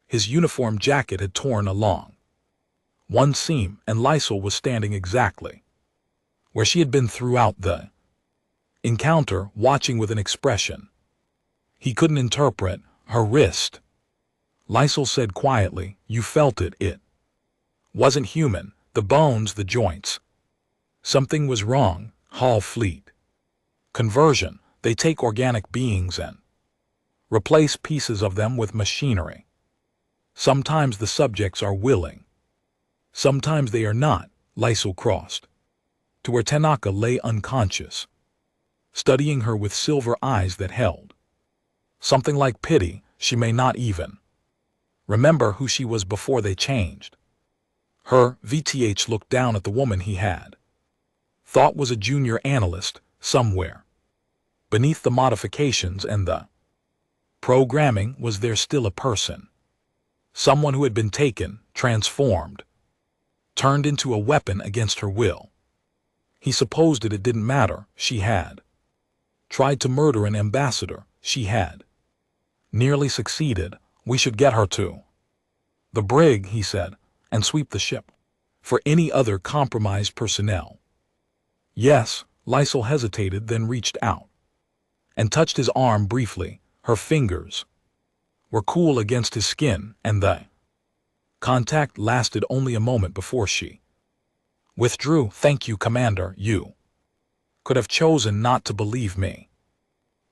His uniform jacket had torn along one seam, and Lysol was standing exactly where she had been throughout the encounter, watching with an expression he couldn't interpret. Her wrist, Lysol said quietly. You felt it. It wasn't human. The bones, the joints. Something was wrong. Hall Fleet conversion. They take organic beings and replace pieces of them with machinery. Sometimes the subjects are willing. Sometimes they are not. Lysol crossed to where Tanaka lay unconscious, studying her with silver eyes that held something like pity. She may not even remember who she was before they changed her. VTH looked down at the woman he had thought was a junior analyst somewhere beneath the modifications and the programming. Was there still a person? Someone who had been taken, transformed, turned into a weapon against her will. He supposed it didn't matter. She had tried to murder an ambassador. She had nearly succeeded. We should get her to the brig, he said, and sweep the ship for any other compromised personnel. Yes. Lysol hesitated, then reached out and touched his arm briefly. Her fingers were cool against his skin, and the contact lasted only a moment before she withdrew. Thank you, Commander. You could have chosen not to believe me.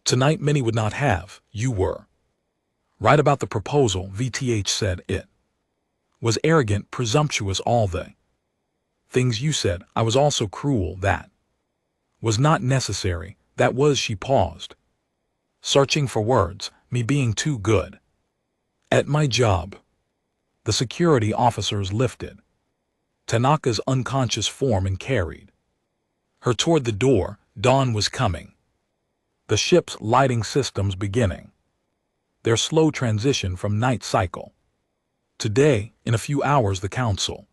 Tonight many would not have. You were right about the proposal, VTH said. It was arrogant, presumptuous, all the things you said. I was also cruel. That was not necessary. That was. She paused, searching for words. Me being too good at my job. The security officers lifted Tanaka's unconscious form and carried her toward the door. Dawn was coming. The ship's lighting systems beginning their slow transition from night cycle. Today, in a few hours, the council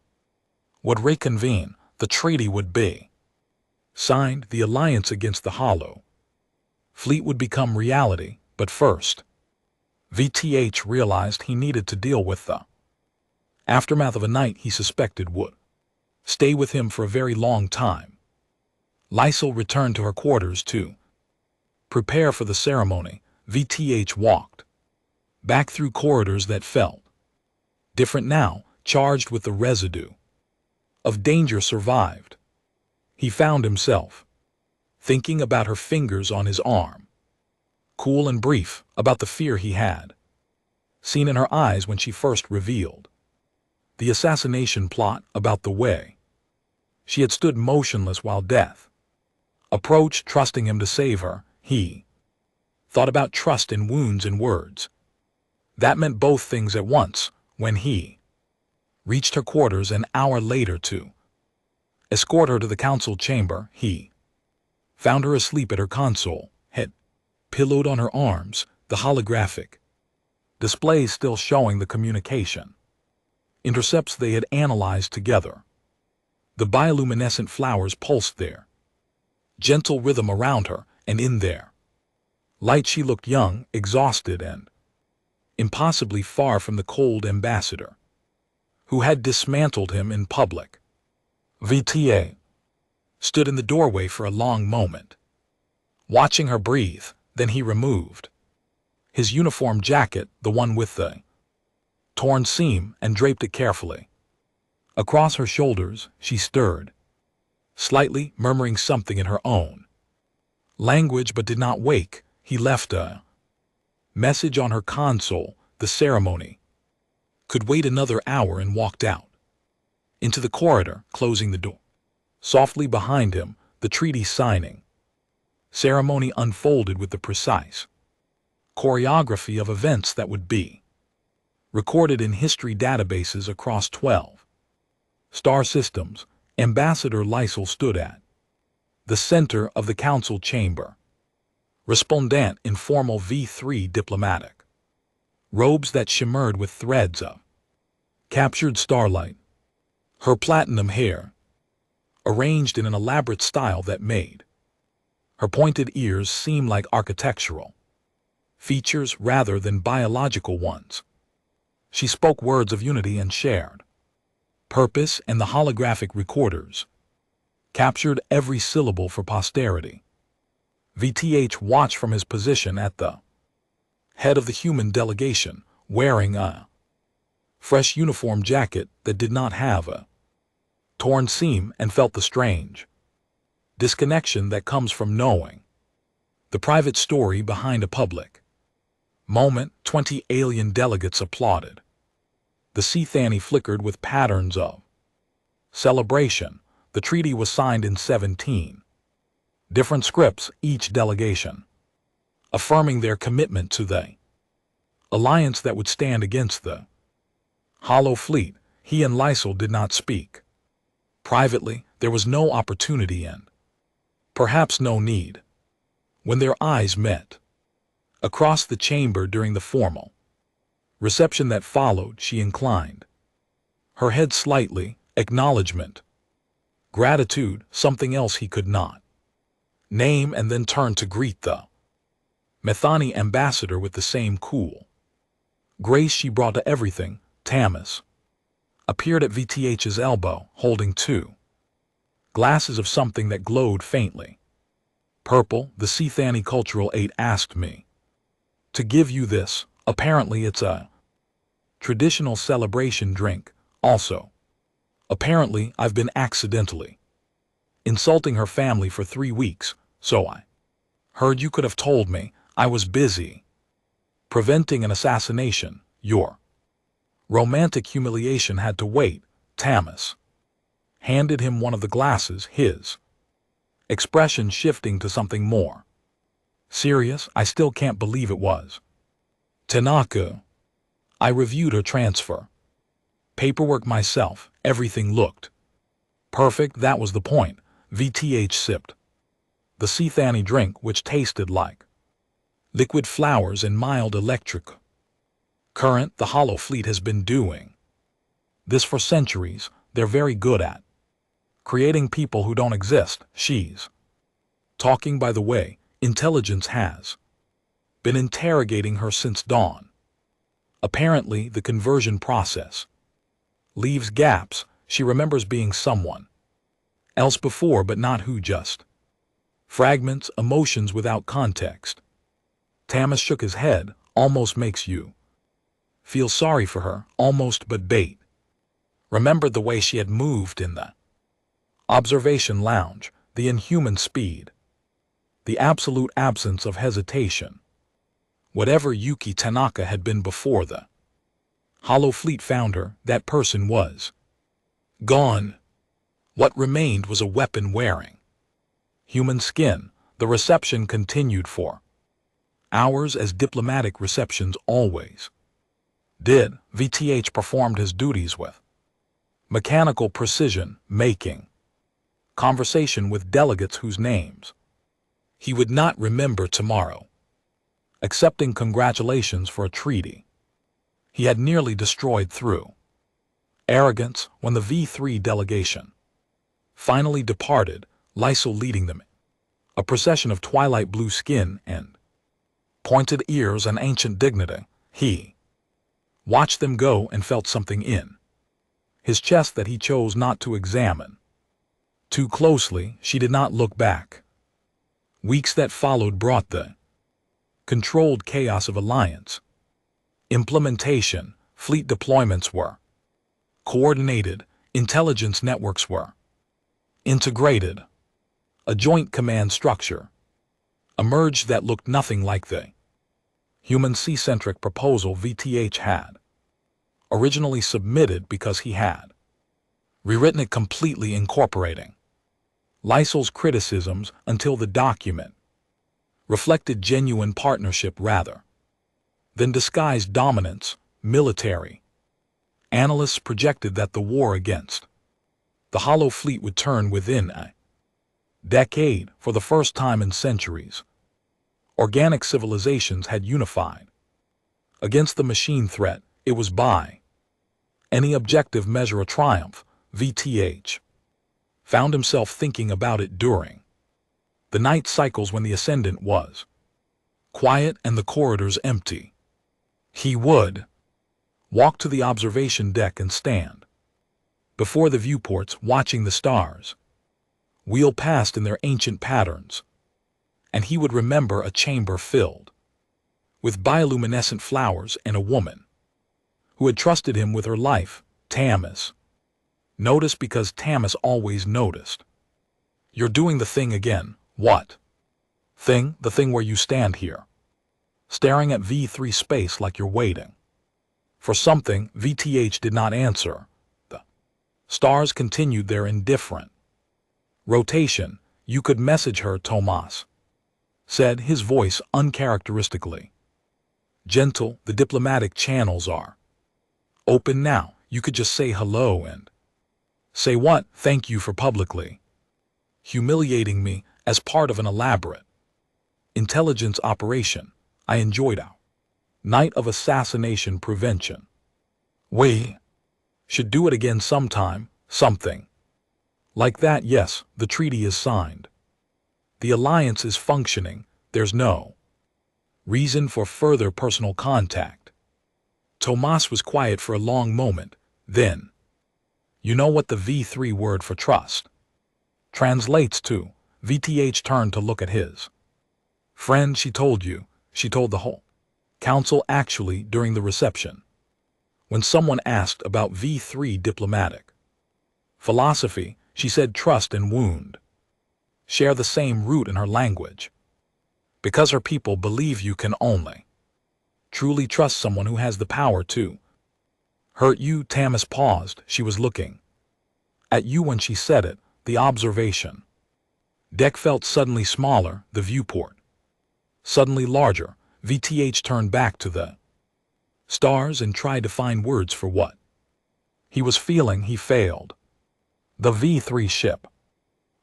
would reconvene. The treaty would be signed. The alliance against the Hollow Fleet would become reality. But first, VTH realized he needed to deal with the aftermath of a night he suspected would stay with him for a very long time. Lysol returned to her quarters to prepare for the ceremony. VTH walked back through corridors that felt different now, charged with the residue of danger survived. He found himself thinking about her fingers on his arm, cool and brief, about the fear he had seen in her eyes when she first revealed the assassination plot, about the way she had stood motionless while death approached, trusting him to save her. He thought about trust in wounds and words. That meant both things at once. When he reached her quarters an hour later to escort her to the council chamber, he found her asleep at her console, head pillowed on her arms, the holographic display still showing the communication intercepts they had analyzed together. The bioluminescent flowers pulsed their gentle rhythm around her, and in their Light she looked young, exhausted, and impossibly far from the cold ambassador, who had dismantled him in public. VTA stood in the doorway for a long moment, watching her breathe. Then he removed his uniform jacket, the one with the torn seam, and draped it carefully across her shoulders. She stirred slightly, murmuring something in her own language, but did not wake. He left a message on her console. The ceremony could wait another hour, and walked out into the corridor, closing the door softly behind him. The treaty signing ceremony unfolded with the precise choreography of events that would be recorded in history databases across 12 star systems. Ambassador Lysel stood at the center of the council chamber, resplendent in formal V3 diplomatic robes that shimmered with threads of captured starlight. Her platinum hair arranged in an elaborate style that made her pointed ears seem like architectural features rather than biological ones. She spoke words of unity and shared purpose, and the holographic recorders captured every syllable for posterity. VTH watched from his position at the head of the human delegation, wearing a fresh uniform jacket that did not have a torn seam, and felt the strange disconnection that comes from knowing the private story behind a public moment. 20 alien delegates applauded. The Sithani flickered with patterns of celebration. The treaty was signed in 17 different scripts, each delegation affirming their commitment to the alliance that would stand against the Hollow Fleet. He and Lysel did not speak privately. There was no opportunity and perhaps no need. When their eyes met across the chamber during the formal reception that followed, she inclined her head slightly, acknowledgement, gratitude, something else he could not name, and then turned to greet the Methani ambassador with the same cool grace she brought to everything. Tamas appeared at VTH's elbow, holding 2 glasses of something that glowed faintly purple. The Sithani cultural aide asked me to give you this. Apparently it's a traditional celebration drink. Also, apparently I've been accidentally insulting her family for 3 weeks, so I heard you could have told me. I was busy preventing an assassination. Your romantic humiliation had to wait. Tamas handed him one of the glasses, his expression shifting to something more serious. I still can't believe it was Tanaka. I reviewed her transfer paperwork myself. Everything looked perfect. That was the point. VTH sipped the Sithani drink, which tasted like liquid flowers and mild electric current. The Hollow Fleet has been doing this for centuries. They're very good at creating people who don't exist. She's talking, by the way. Intelligence has been interrogating her since dawn. Apparently, the conversion process leaves gaps. She remembers being someone else before, but not who. Just fragments, emotions without context. Tamas shook his head. Almost makes you feel sorry for her, almost, but bait. Remembered the way she had moved in the observation lounge, the inhuman speed, the absolute absence of hesitation. Whatever Yuki Tanaka had been before the Hollow Fleet found her, that person was gone. What remained was a weapon-wearing human skin. The reception continued for hours, as diplomatic receptions always did. VTH performed his duties with mechanical precision, making conversation with delegates whose names he would not remember tomorrow, accepting congratulations for a treaty he had nearly destroyed through arrogance. When the V3 delegation finally departed, Lysel leading them, a procession of twilight blue skin and Pointed ears and ancient dignity. He watched them go and felt something in his chest that he chose not to examine too closely. She did not look back. Weeks that followed brought the controlled chaos of alliance implementation. Fleet deployments were coordinated. Intelligence networks were integrated. A joint command structure emerged that looked nothing like the human C-centric proposal VTH had originally submitted, because he had rewritten it completely, incorporating Lysol's criticisms until the document reflected genuine partnership rather than disguised dominance. Military analysts projected that the war against the Hollow Fleet would turn within a decade. For the first time in centuries, organic civilizations had unified against the machine threat. It was by any objective measure a triumph. VTH found himself thinking about it during the night cycles when the Ascendant was quiet and the corridors empty. He would walk to the observation deck and stand before the viewports, watching the stars wheel past in their ancient patterns, and he would remember a chamber filled with bioluminescent flowers and a woman who had trusted him with her life. Tamis noticed, because Tamis always noticed. You're doing the thing again. What thing? The thing where you stand here, staring at V3 space like you're waiting for something. VTH did not answer. The stars continued their indifferent rotation. You could message her, Tomas said, his voice uncharacteristically gentle. The diplomatic channels are open now. You could just say hello and say what? Thank you for publicly humiliating me as part of an elaborate intelligence operation. I enjoyed our night of assassination prevention. We should do it again sometime. Something like that. Yes, the treaty is signed. The alliance is functioning. There's no reason for further personal contact. Tomas was quiet for a long moment. Then, you know what the V3 word for trust translates to? VTH turned to look at his friend. She told you. She told the whole council, actually, during the reception. When someone asked about V3 diplomatic philosophy, she said trust and wound share the same root in her language, because her people believe you can only truly trust someone who has the power to hurt you. Tamis paused. She was looking at you when she said it. The observation deck felt suddenly smaller, the viewport suddenly larger. VTH turned back to the stars and tried to find words for what he was feeling. He failed. The V3 ship,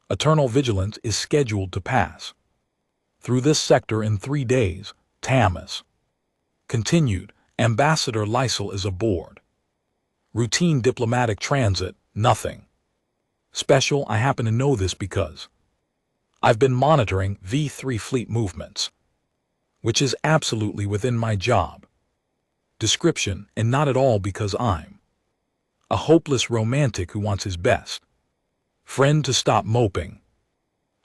Eternal Vigilance, is scheduled to pass through this sector in 3 days. Tamis continued. Ambassador Lysol is aboard. Routine diplomatic transit, nothing special. I happen to know this because I've been monitoring V3 fleet movements, which is absolutely within my job description, and not at all because I'm a hopeless romantic who wants his best friend to stop moping.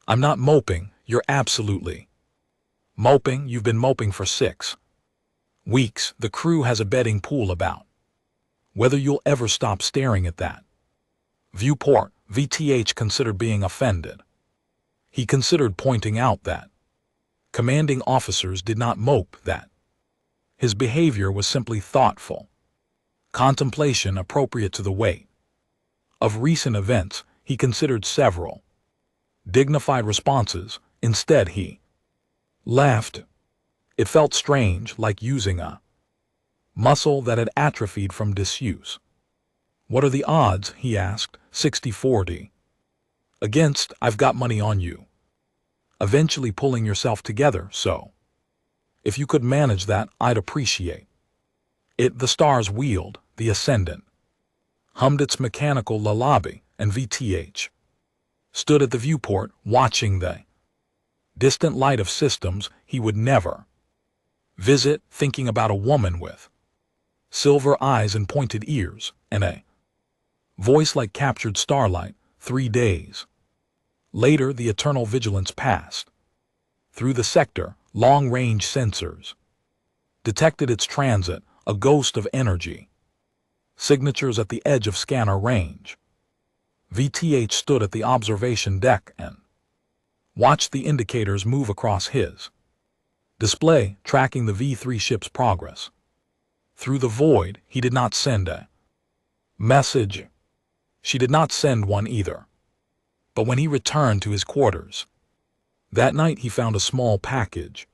I'm not moping. You're absolutely moping. You've been moping for 6 weeks. The crew has a betting pool about whether you'll ever stop staring at that viewport. VTH considered being offended. He considered pointing out that commanding officers did not mope, that his behavior was simply thoughtful contemplation appropriate to the weight of recent events. He considered several dignified responses. Instead, he laughed. It felt strange, like using a muscle that had atrophied from disuse. What are the odds? He asked. 60-40. Against, I've got money on you eventually pulling yourself together, so if you could manage that, I'd appreciate it. The stars wheeled. The Ascendant hummed its mechanical lullaby, and VTH stood at the viewport watching the distant light of systems he would never Visit thinking about a woman with silver eyes and pointed ears, and a voice like captured starlight. 3 days later, the eternal vigilance passed through the sector. Long-range sensors detected its transit, a ghost of energy. Signatures at the edge of scanner range. VTH stood at the observation deck and watched the indicators move across his display, tracking the V3 ship's progress. Through the void, he did not send a message. She did not send one either. But when he returned to his quarters that night, he found a small package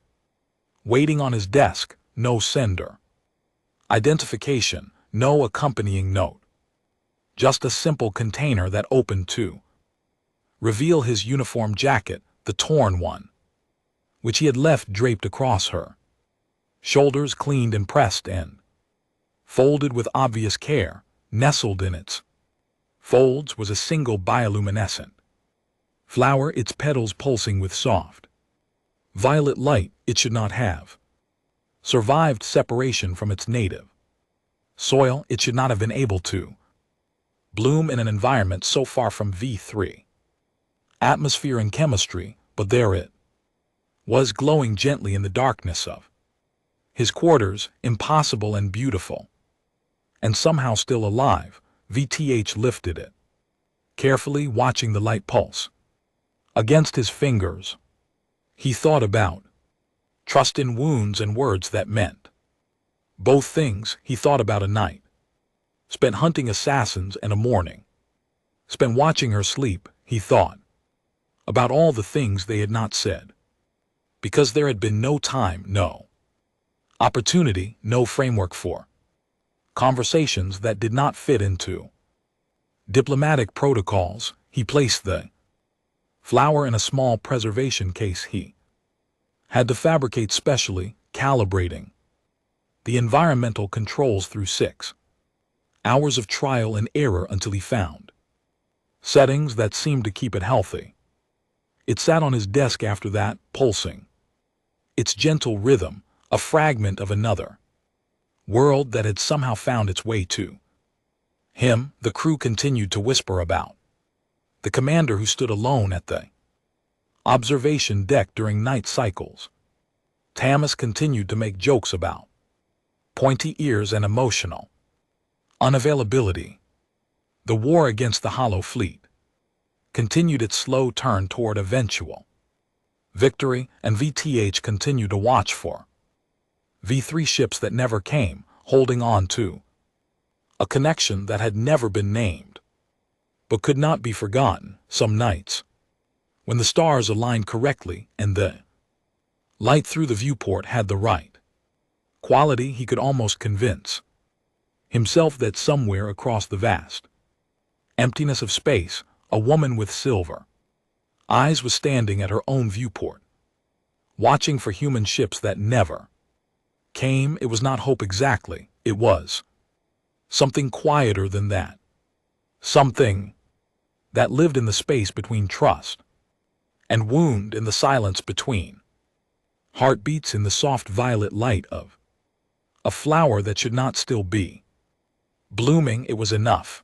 waiting on his desk. No sender identification, no accompanying note. Just a simple container that opened to reveal his uniform jacket, the torn one, which he had left draped across her shoulders, cleaned and pressed in, folded with obvious care. Nestled in its folds was a single bioluminescent flower, its petals pulsing with soft violet light. It should not have survived separation from its native soil. It should not have been able to bloom in an environment so far from V3 atmosphere and chemistry, but there it was, glowing gently in the darkness of his quarters, impossible and beautiful, and somehow still alive. VTH lifted it carefully, watching the light pulse against his fingers. He thought about trust in wounds and words that meant both things. He thought about a night spent hunting assassins and a morning spent watching her sleep. He thought about all the things they had not said, because there had been no time, no opportunity, no framework for conversations that did not fit into diplomatic protocols. He placed the flower in a small preservation case he had to fabricate specially, calibrating the environmental controls through 6 hours of trial and error until he found settings that seemed to keep it healthy. It sat on his desk after that, pulsing its gentle rhythm, a fragment of another world that had somehow found its way to him. The crew continued to whisper about the commander, who stood alone at the observation deck during night cycles. Tamas continued to make jokes about pointy ears and emotional unavailability. The war against the Hollow Fleet continued its slow turn toward eventual victory, and VTH continued to watch for V3 ships that never came, holding on to a connection that had never been named, but could not be forgotten. Some nights, when the stars aligned correctly and the light through the viewport had the right quality, he could almost convince himself that somewhere across the vast emptiness of space, a woman with silver eyes was standing at her own viewport, watching for human ships that never came. It was not hope exactly, it was something quieter than that, something that lived in the space between trust and wound, in the silence between heartbeats, in the soft violet light of a flower that should not still be blooming. It was enough